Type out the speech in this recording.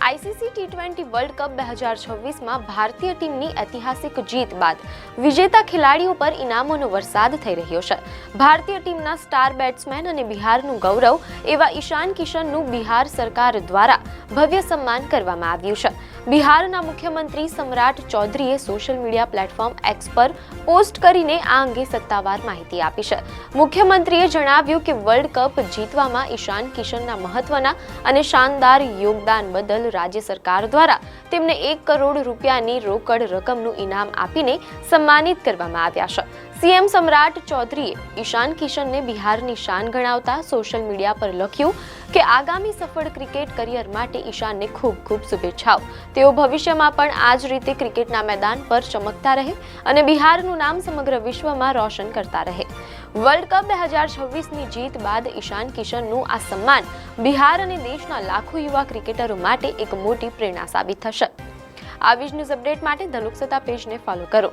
ICC T20 world cup 2026માં ભારતીય ટીમની ઐતિહાસિક જીત બાદ વિજેતા ખેલાડીઓ પર ઇનામોનો વરસાદ થઈ રહ્યો છે। ભારતીય ટીમના સ્ટાર બેટ્સમેન અને બિહારનું ગૌરવ એવા ઈશાન કિશનનું બિહાર સરકાર દ્વારા ભવ્ય સન્માન કરવામાં આવ્યું છે। બિહારના મુખ્યમંત્રી સમ્રાટ ચૌધરીએ સોશિયલ મીડિયા પ્લેટફોર્મ એક્સ પર પોસ્ટ કરીને આ અંગે સત્તાવાર માહિતી આપી છે। મુખ્યમંત્રીએ જણાવ્યું કે વર્લ્ડ કપ જીતવામાં ઈશાન કિશનના મહત્વના અને શાનદાર યોગદાન બદલ રાજ્ય સરકાર દ્વારા તેમને 1 કરોડ રૂપિયાની રોકડ રકમનું ઇનામ આપીને સન્માનિત કરવામાં આવ્યા છે। સીએમ સમ્રાટ ચૌધરીએ ઈશાન કિશનને બિહારની શાન ગણાવતા સોશિયલ મીડિયા પર લખ્યું કે આગામી સફળ ક્રિકેટ કરિયર માટે ઈશાનને ખૂબ ખૂબ શુભેચ્છાઓ। તેઓ ભવિષ્યમાં પણ આ જ રીતે ક્રિકેટના મેદાન પર ચમકતા રહે અને બિહારનું નામ સમગ્ર વિશ્વમાં રોશન કરતા રહે। વર્લ્ડ કપ 2026ની જીત બાદ ઈશાન કિશનનું આ સન્માન બિહાર અને દેશના લાખો યુવા ક્રિકેટરો માટે એક મોટી પ્રેરણા સાબિત થશે। આવી જ ન્યૂઝ અપડેટ માટે ધનુક સત્તા પેજને ફોલો કરો।